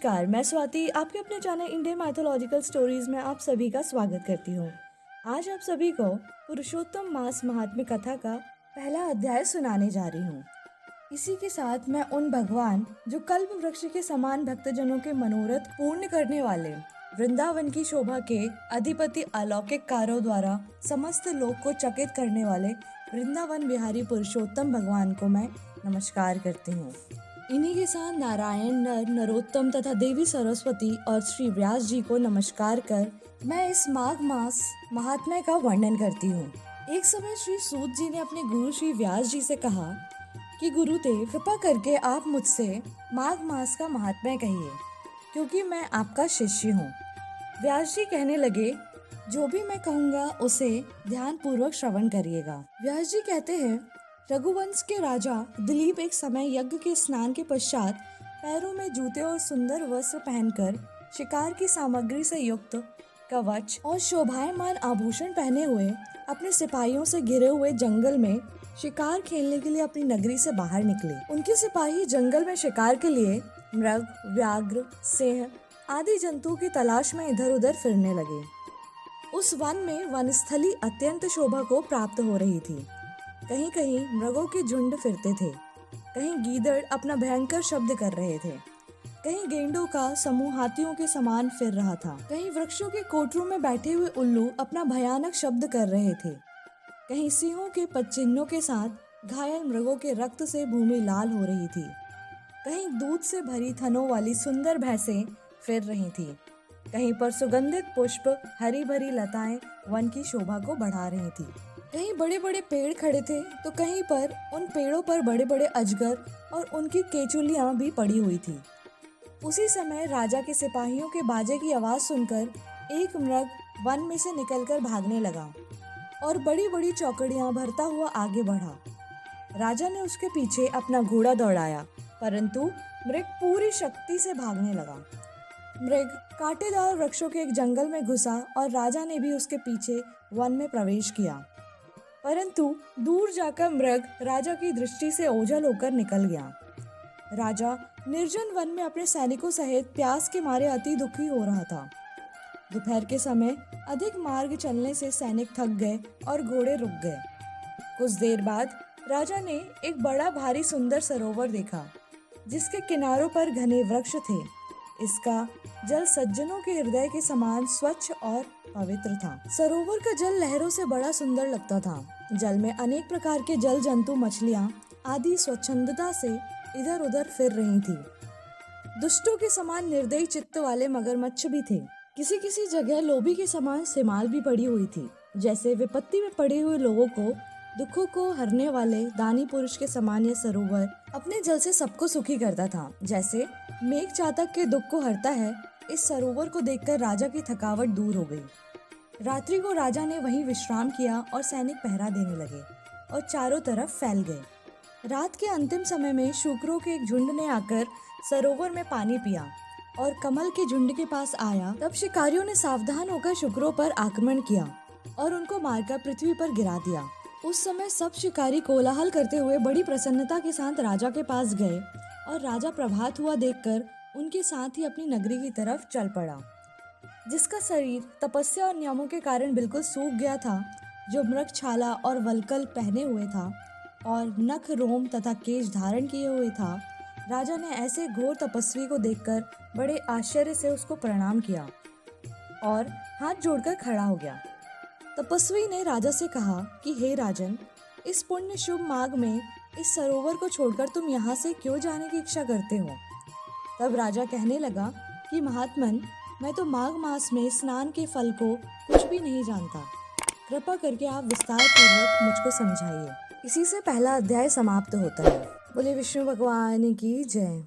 नमस्कार, मैं स्वाति आपके अपने चैनल इंडियन माइथोलॉजिकल स्टोरीज में आप सभी का स्वागत करती हूँ। आज आप सभी को पुरुषोत्तम मास महात्म्य कथा का पहला अध्याय सुनाने जा रही हूँ। इसी के साथ मैं उन भगवान जो कल्प वृक्ष के समान भक्तजनों के मनोरथ पूर्ण करने वाले वृंदावन की शोभा के अधिपति अलौकिक कार्यों द्वारा समस्त लोक को चकित करने वाले वृंदावन बिहारी पुरुषोत्तम भगवान को मैं नमस्कार करती हूँ। इन्हीं के साथ नारायण, नर, नरोत्तम तथा देवी सरस्वती और श्री व्यास जी को नमस्कार कर मैं इस माघ मास महात्म्य का वर्णन करती हूँ। एक समय श्री सूत जी ने अपने गुरु श्री व्यास जी से कहा कि गुरुदेव, कृपा करके आप मुझसे माघ मास का महात्म्य कहिए, क्योंकि मैं आपका शिष्य हूँ। व्यास जी कहने लगे, जो भी मैं कहूँगा उसे ध्यान पूर्वक श्रवण करिएगा। व्यास जी कहते हैं, रघुवंश के राजा दिलीप एक समय यज्ञ के स्नान के पश्चात पैरों में जूते और सुंदर वस्त्र पहनकर शिकार की सामग्री से युक्त कवच और शोभायमान आभूषण पहने हुए अपने सिपाहियों से घिरे हुए जंगल में शिकार खेलने के लिए अपनी नगरी से बाहर निकले। उनके सिपाही जंगल में शिकार के लिए मृग, व्याघ्र, सिंह आदि जंतु की तलाश में इधर उधर फिरने लगे। उस वन में वनस्थली अत्यंत शोभा को प्राप्त हो रही थी। कहीं कहीं मृगों के झुंड फिरते थे, कहीं गीदड़ अपना भयंकर शब्द कर रहे थे, कहीं गेंडों का समूह हाथियों के समान फिर रहा था, कहीं वृक्षों के कोटरों में बैठे हुए उल्लू अपना भयानक शब्द कर रहे थे, कहीं सिंहों के पदचिन्हों के साथ घायल मृगों के रक्त से भूमि लाल हो रही थी, कहीं दूध से भरी थनों वाली सुंदर भैंसें फिर रही थी, कहीं पर सुगंधित पुष्प, हरी भरी लताएं वन की शोभा को बढ़ा रही थी। कहीं बड़े बड़े पेड़ खड़े थे तो कहीं पर उन पेड़ों पर बड़े बड़े अजगर और उनकी केचुलियां भी पड़ी हुई थी। उसी समय राजा के सिपाहियों के बाजे की आवाज सुनकर एक मृग वन में से निकलकर भागने लगा और बड़ी बड़ी चौकड़ियां भरता हुआ आगे बढ़ा। राजा ने उसके पीछे अपना घोड़ा दौड़ाया, परंतु मृग पूरी शक्ति से भागने लगा। मृग कांटेदार वृक्षों के एक जंगल में घुसा और राजा ने भी उसके पीछे वन में प्रवेश किया, परंतु दूर जाकर मृग राजा की दृष्टि से ओझल होकर निकल गया। राजा निर्जन वन में अपने सैनिकों सहित प्यास के मारे अति दुखी हो रहा था। दोपहर के समय अधिक मार्ग चलने से सैनिक थक गए और घोड़े रुक गए। कुछ देर बाद राजा ने एक बड़ा भारी सुंदर सरोवर देखा, जिसके किनारों पर घने वृक्ष थे। इसका जल सज्जनों के हृदय के समान स्वच्छ और पवित्र था। सरोवर का जल लहरों से बड़ा सुंदर लगता था। जल में अनेक प्रकार के जल जंतु, मछलियां आदि स्वच्छंदता से इधर उधर फिर रही थी। दुष्टों के समान निर्दयी चित्त वाले मगरमच्छ भी थे। किसी किसी जगह लोभी के समान सेमाल भी पड़ी हुई थी। जैसे विपत्ति में पड़े हुए लोगों को, दुखों को हरने वाले दानी पुरुष के समान यह सरोवर अपने जल से सबको सुखी करता था। जैसे मेघ चातक के दुख को हरता है, इस सरोवर को देखकर राजा की थकावट दूर हो गई। रात्रि को राजा ने वहीं विश्राम किया और सैनिक पहरा देने लगे और चारों तरफ फैल गए। रात के अंतिम समय में शूकरों के एक झुंड ने आकर सरोवर में पानी पिया और कमल के झुंड के पास आया। तब शिकारियों ने सावधान होकर शूकरों पर आक्रमण किया और उनको मारकर पृथ्वी पर गिरा दिया। उस समय सब शिकारी कोलाहल करते हुए बड़ी प्रसन्नता के साथ राजा के पास गए और राजा प्रभात हुआ देखकर उनके साथ ही अपनी नगरी की तरफ चल पड़ा। जिसका शरीर तपस्या और नियमों के कारण बिल्कुल सूख गया था, जो मृग छाला और वल्कल पहने हुए था और नख, रोम तथा केश धारण किए हुए था, राजा ने ऐसे घोर तपस्वी को देखकर बड़े आश्चर्य से उसको प्रणाम किया और हाथ जोड़कर खड़ा हो गया। तपस्वी ने राजा से कहा कि हे राजन, इस पुण्य शुभ माघ में इस सरोवर को छोड़कर तुम यहाँ से क्यों जाने की इच्छा करते हो? तब राजा कहने लगा कि महात्मन, मैं तो माघ मास में स्नान के फल को कुछ भी नहीं जानता। कृपा करके आप विस्तार पूर्वक मुझको समझाइए। इसी से पहला अध्याय समाप्त होता है। बोले विष्णु भगवान की जय।